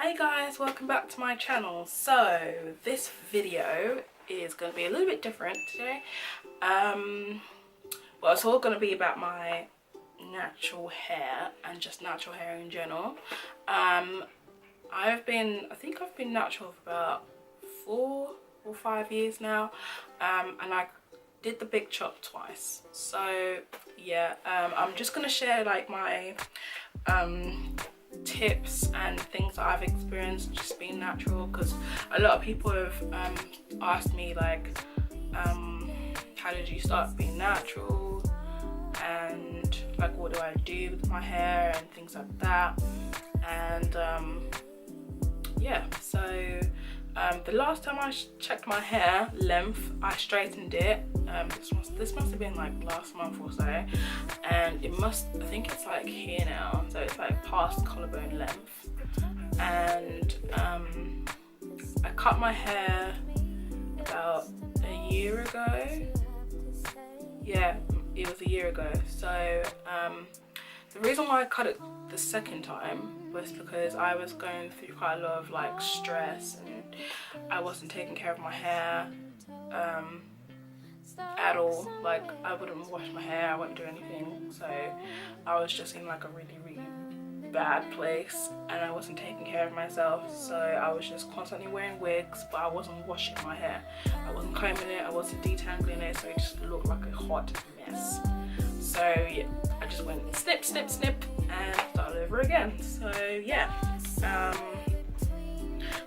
Hey guys, welcome back to my channel. So this video is going to be a little bit different today. Well, it's all going to be about my natural hair and just natural hair in general. I think I've been natural for about 4 or 5 years now, and I did the big chop twice. So yeah, I'm just going to share like my tips and things that I've experienced just being natural, because a lot of people have asked me like how did you start being natural, and like what do I do with my hair and things like that. And yeah, so the last time I checked my hair length, I straightened it. This must have been like last month or so, and I think it's like here now, so it's like past collarbone length. And I cut my hair about a year ago. Yeah, it was a year ago. So the reason why I cut it the second time was because I was going through quite a lot of like stress, and I wasn't taking care of my hair at all. Like I wouldn't wash my hair, I wouldn't do anything, so I was just in like a really bad place, and I wasn't taking care of myself. So I was just constantly wearing wigs, but I wasn't washing my hair, I wasn't combing it, I wasn't detangling it, so it just looked like a hot mess. So yeah, I just went snip snip snip and started over again. So yeah,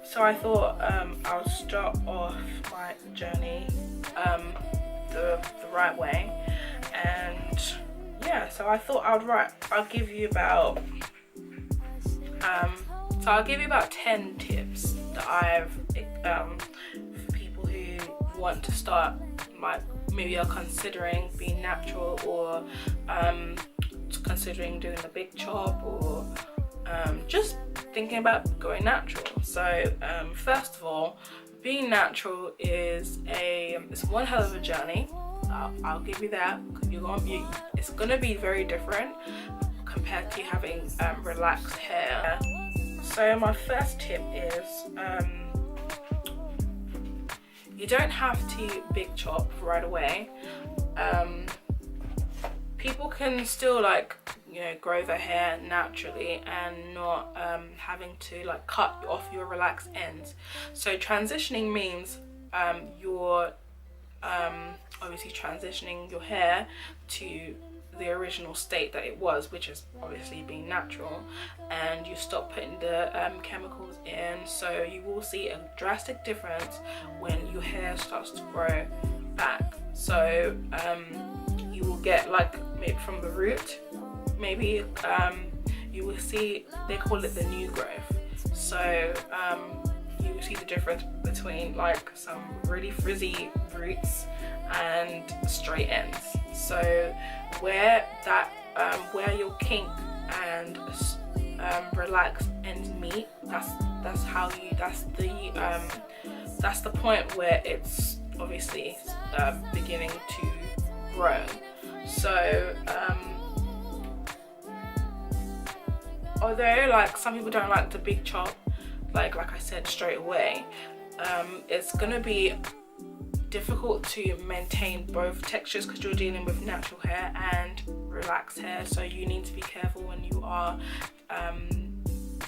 so I thought I'll start off my journey the right way. And yeah, so I thought I'll give you about 10 tips that I've for people who want to start, like maybe are considering being natural, or considering doing a big chop, or just thinking about going natural. So first of all, being natural is it's one hell of a journey. I'll give you that, because it's gonna be very different compared to having relaxed hair. So my first tip is you don't have to big chop right away. People can still like, you know, grow their hair naturally and not having to like cut off your relaxed ends. So transitioning means you're obviously transitioning your hair to the original state that it was, which is obviously being natural, and you stop putting the chemicals in. So you will see a drastic difference when your hair starts to grow back. So you will get like maybe from the root, maybe you will see, they call it the new growth. So you will see the difference between like some really frizzy roots and straight ends. So where your kink and relaxed ends meet, that's the point where it's obviously beginning to grow. So although like some people don't like the big chop, like I said straight away, it's gonna be difficult to maintain both textures because you're dealing with natural hair and relaxed hair. So you need to be careful when you are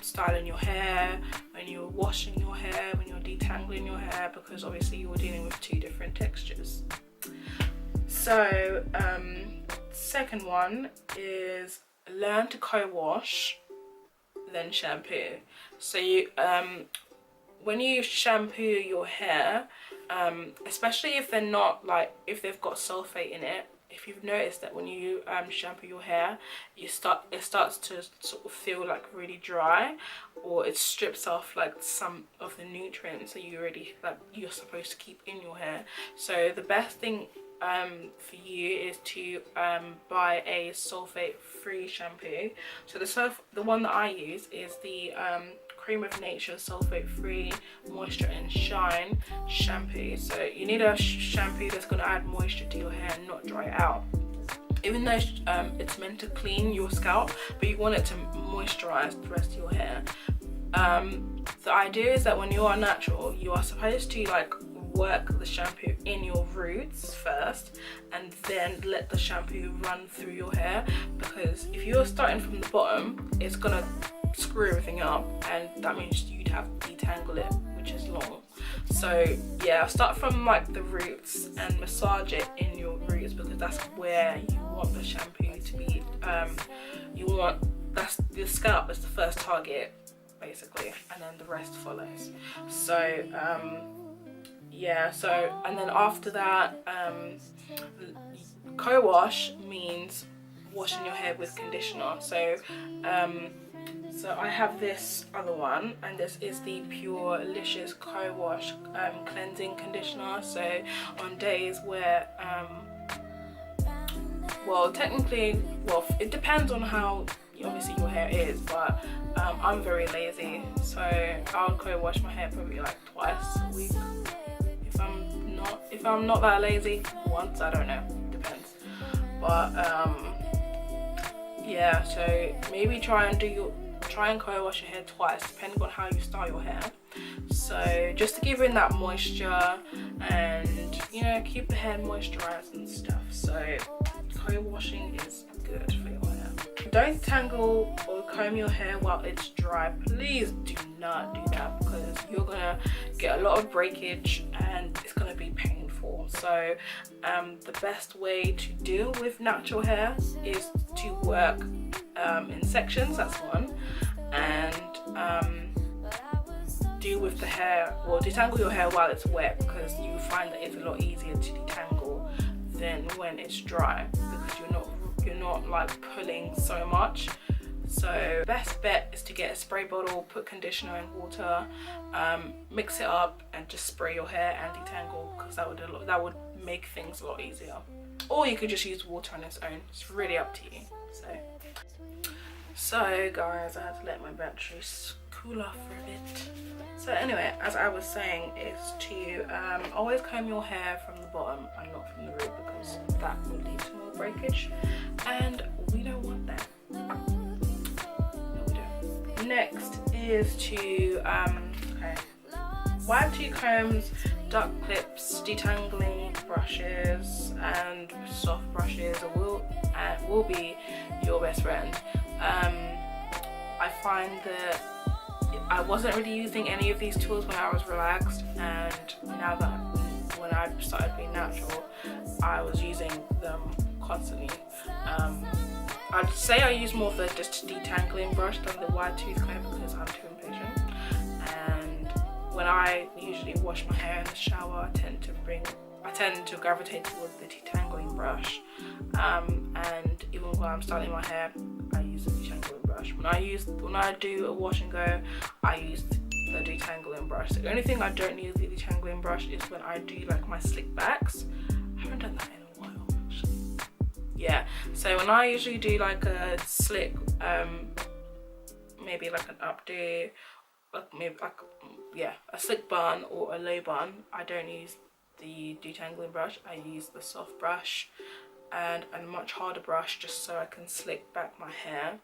styling your hair, when you're washing your hair, when you're detangling your hair, because obviously you're dealing with two different textures. So second one is learn to co-wash then shampoo. So you when you shampoo your hair, especially if they're not like, if they've got sulfate in it, if you've noticed that when you shampoo your hair, it starts to sort of feel like really dry, or it strips off like some of the nutrients that you're supposed to keep in your hair. So the best thing for you is to buy a sulfate free shampoo. So the one that I use is the Creme of Nature Sulphate Free Moisture and Shine shampoo. So you need a shampoo that's going to add moisture to your hair and not dry it out. Even though it's meant to clean your scalp, but you want it to moisturize the rest of your hair. The idea is that when you are natural, you are supposed to like work the shampoo in your roots first and then let the shampoo run through your hair, because if you're starting from the bottom, it's gonna screw everything up, and that means you'd have to detangle it, which is long. So yeah, start from like the roots and massage it in your roots, because that's where you want the shampoo to be. That's the scalp is the first target basically, and then the rest follows. So yeah, so and then after that, co-wash means washing your hair with conditioner. So I have this other one, and this is the Pure Licious Co-Wash cleansing conditioner. So on days where well, technically, well, it depends on how obviously your hair is, but I'm very lazy, so I'll co-wash my hair probably like twice a week. If I'm not that lazy, once, I don't know, depends. But yeah, so maybe try and co-wash your hair twice, depending on how you style your hair. So just to give in that moisture and, you know, keep the hair moisturized and stuff. So co-washing is good for your hair. Don't tangle or comb your hair while it's dry. Please do not do that, because you're gonna get a lot of breakage and it's gonna be painful. So the best way to deal with natural hair is to work in sections, that's one, and deal with the hair, or detangle your hair while it's wet, because you find that it's a lot easier to detangle than when it's dry, because you're not like pulling so much. So best bet is to get a spray bottle, put conditioner in water, mix it up and just spray your hair and detangle, because that would make things a lot easier. Or you could just use water on its own. It's really up to you. So guys, I had to let my battery cool off for a bit. So anyway, as I was saying, is to always comb your hair from the bottom and not from the root, because that will lead to more breakage, and we don't want that. No, we don't. Next is to Y2 combs, duck clips, detangling brushes, and soft brushes will be your best friend. I find that I wasn't really using any of these tools when I was relaxed, and now that when I started being natural, I was using them constantly. I'd say I use more of the just detangling brush than the wide tooth comb, because I'm too impatient. And when I usually wash my hair in the shower, I tend to gravitate towards the detangling brush. And even while I'm styling my hair, I use the detangling brush. When I do a wash and go, I use the detangling brush. The only thing I don't use the detangling brush is when I do like my slick backs. I haven't done that in a while actually. Yeah, so when I usually do like a slick, maybe like an updo, a slick bun or a low bun, I don't use the detangling brush. I use the soft brush and a much harder brush, just so I can slick back my hair,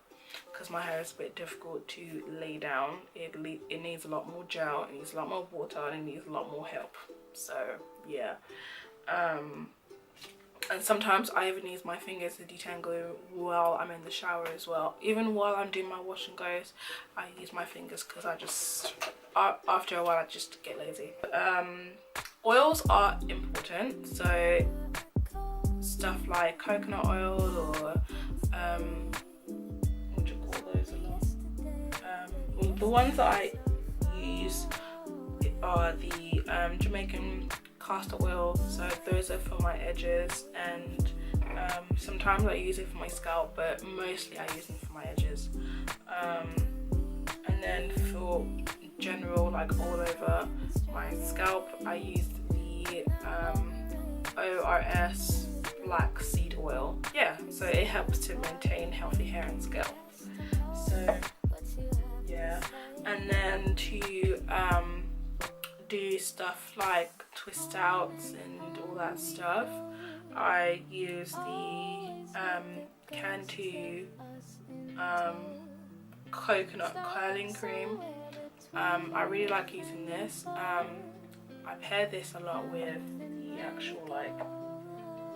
because my hair is a bit difficult to lay down. It needs a lot more gel, it needs a lot more water, and it needs a lot more help. So yeah, and sometimes I even use my fingers to detangle while I'm in the shower as well. Even while I'm doing my wash and goes, I use my fingers, because I just after a while I just get lazy. Oils are important, so stuff like coconut oil, or what do you call those a lot? The ones that I use are the Jamaican castor oil, so those are for my edges, and sometimes I use it for my scalp, but mostly I use them for my edges. And then for general, like all over my scalp, I use the ORS Black seed oil. Yeah, so it helps to maintain healthy hair and scalp. So yeah, and then to do stuff like twist outs and all that stuff, I use the Cantu Coconut curling cream. I really like using this. I pair this a lot with the actual like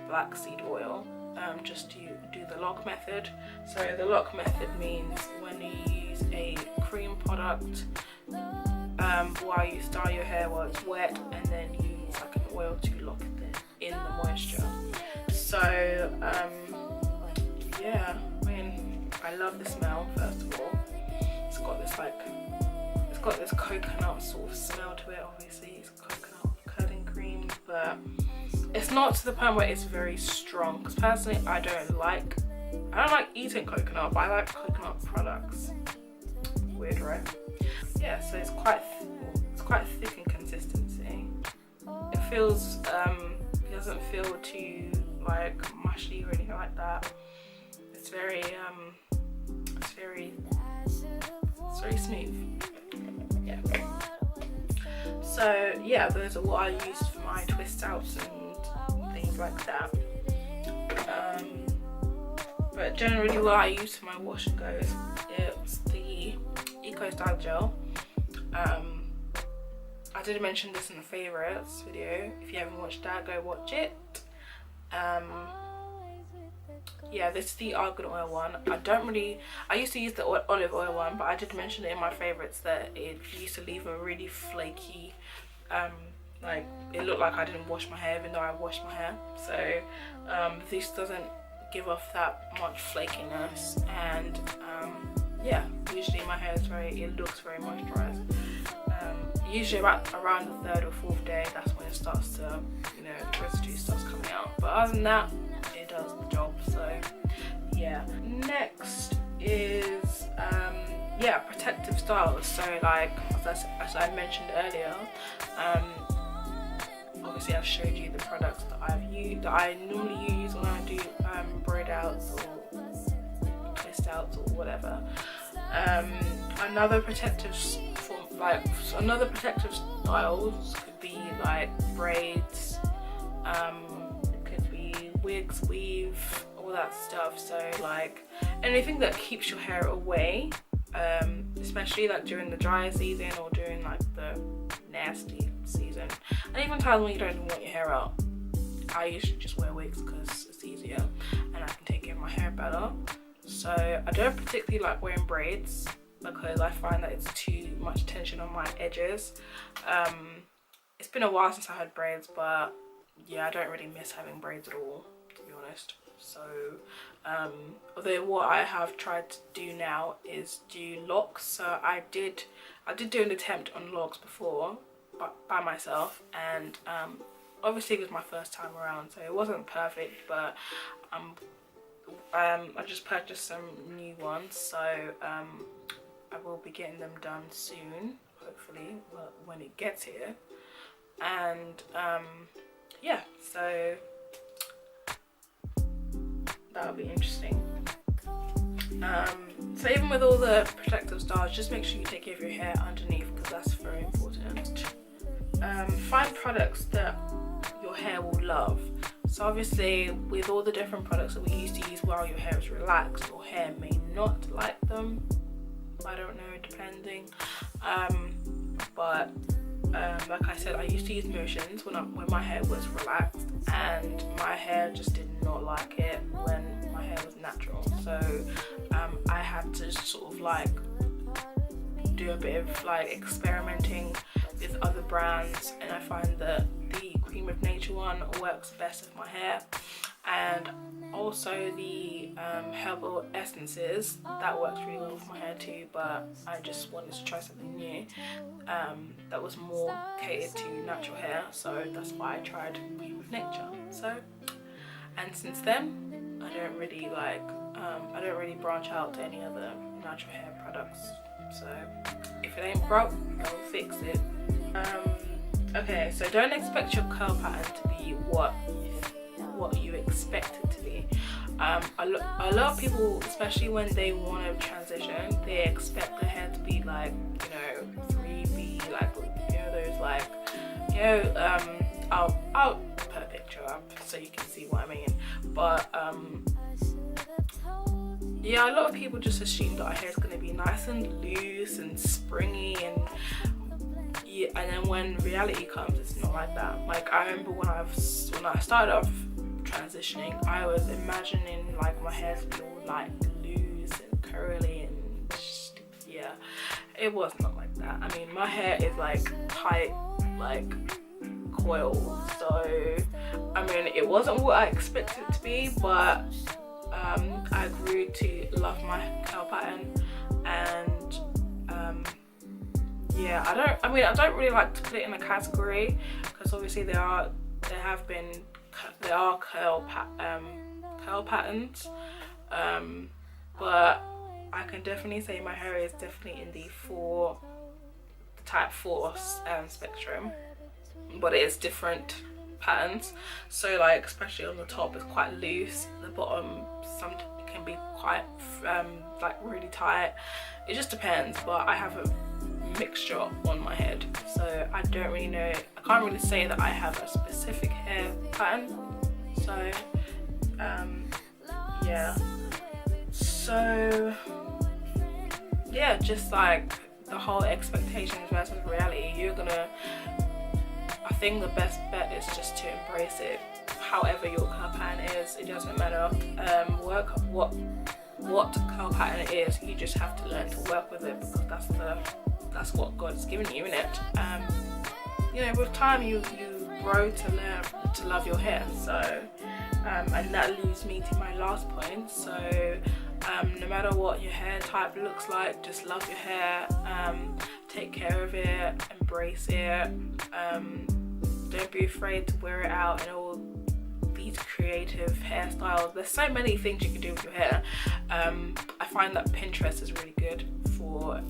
black seed oil, just to do the lock method. So the lock method means when you use a cream product while you style your hair while it's wet, and then you use like an oil to lock in the moisture. So yeah, I mean, I love the smell. First of all, it's got this coconut sort of smell to it. Obviously it's coconut curling cream, but it's not to the point where it's very strong, because personally I don't like eating coconut, but I like coconut products. Weird, right? Yeah, so it's quite thick in consistency. It feels it doesn't feel too like mushy or anything like that. It's very smooth. Yeah. So yeah, those are what I use for my twist outs and things like that. But generally what I use for my wash and goes, it's the Eco Style Gel. I did mention this in the favorites video. If you haven't watched that, go watch it. Yeah, this is the argan oil one. I used to use the olive oil one, but I did mention it in my favorites that it used to leave a really flaky, like it looked like I didn't wash my hair even though I washed my hair. So this doesn't give off that much flakiness, and yeah, usually my hair is it looks very moisturized. Usually around the 3rd or 4th day, that's when it starts to, the residue starts coming out. But other than that, it does the job. So yeah. Next is yeah, protective styles. So like as I mentioned earlier, obviously I've showed you the products that I normally use when I do braid outs or twist outs or whatever. Another protective styles could be like braids, it could be wigs, weave, all that stuff. So like anything that keeps your hair away, especially like during the dry season or during like the nasty season, and even times when you don't even want your hair out. I usually just wear wigs because it's easier and I can take care of my hair better. So I don't particularly like wearing braids because I find that it's too much tension on my edges. It's been a while since I had braids, but yeah, I don't really miss having braids at all, to be honest. So although what I have tried to do now is do locks. So I did do an attempt on locks before, but by myself, and obviously it was my first time around, so it wasn't perfect, but I just purchased some new ones, so I will be getting them done soon, hopefully, when it gets here. And yeah, so that'll be interesting. So even with all the protective styles, just make sure you take care of your hair underneath, because that's very important. Find products that your hair will love. So obviously with all the different products that we used to use while your hair is relaxed, your hair may not like them. I don't know, depending. But like I said, I used to use motions when my hair was relaxed, and my hair just did not like it when my hair was natural. So I had to sort of like do a bit of like experimenting with other brands, and I find that the Creme of Nature one works best with my hair, and also the herbal essences, that works really well with my hair too. But I just wanted to try something new that was more catered to natural hair, so that's why I tried Creme of Nature. So, and since then I don't really branch out to any other natural hair products. So if it ain't broke, don't fix it. Okay, so don't expect your curl pattern to be what you expect it to be. A lot of people, especially when they want to transition, they expect their hair to be like, 3B, like, those like, I'll put a picture up so you can see what I mean. But yeah, a lot of people just assume that our hair is going to be nice and loose and springy, and yeah, and then when reality comes, it's not like that. Like, I remember when I started off transitioning, I was imagining like my hair to be all like loose and curly, and yeah, it was not like that. I mean, my hair is like tight, like coils, so I mean, it wasn't what I expected it to be, but I grew to love my curl pattern, and yeah, I don't really like to put it in a category, because obviously there are curl patterns, but I can definitely say my hair is definitely in the type 4 spectrum, but it is different patterns. So like, especially on the top, it's quite loose. The bottom can be quite like really tight. It just depends, but I have a mixture on my head, so I don't really know. I can't really say that I have a specific hair pattern. So yeah, so yeah, just like the whole expectations versus reality, I think the best bet is just to embrace it. However your curl pattern is, it doesn't matter what curl pattern it is, you just have to learn to work with it, because that's what God's given you, innit? You know, with time you grow to learn to love your hair. So and that leads me to my last point. So no matter what your hair type looks like, just love your hair, take care of it, embrace it, don't be afraid to wear it out in all these creative hairstyles. There's so many things you can do with your hair. I find that Pinterest is really good for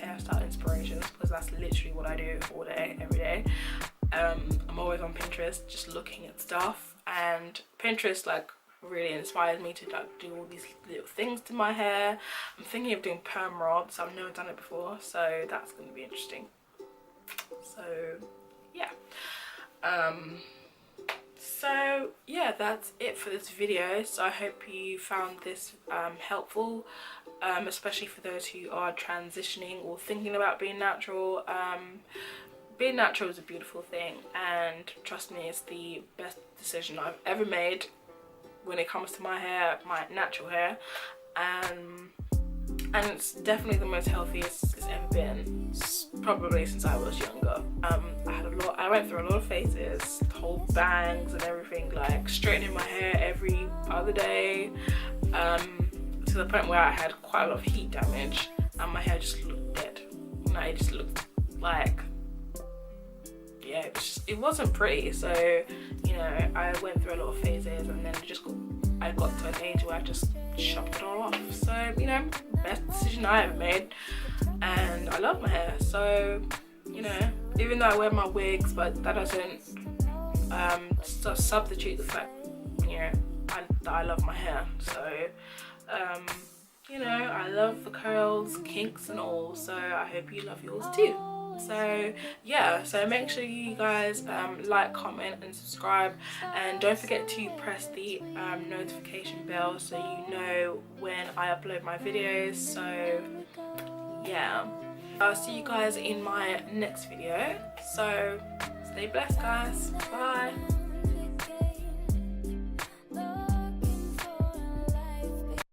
hairstyle inspirations, because that's literally what I do all day, every day. I'm always on Pinterest just looking at stuff, and Pinterest like really inspires me to like do all these little things to my hair. I'm thinking of doing perm rods. I've never done it before, so that's going to be interesting. So yeah, so yeah, that's it for this video. So I hope you found this helpful, especially for those who are transitioning or thinking about being natural. Being natural is a beautiful thing, and trust me, it's the best decision I've ever made when it comes to my hair, my natural hair, and it's definitely the most healthiest it's ever been, probably since I was younger. I went through a lot of phases, whole bangs and everything, like straightening my hair every other day, to the point where I had quite a lot of heat damage, and my hair just looked dead. You know, it just looked like, yeah, it wasn't pretty. So, you know, I went through a lot of phases, and then I got to an age where I just chopped it all off. So, you know, best decision I ever made, and I love my hair. So, you know, even though I wear my wigs, but that doesn't substitute the fact, you know, that I love my hair. So, you know, I love the curls, kinks and all, so I hope you love yours too. So yeah, so make sure you guys like, comment and subscribe, and don't forget to press the notification bell so you know when I upload my videos. So yeah, I'll see you guys in my next video. So stay blessed, guys. Bye.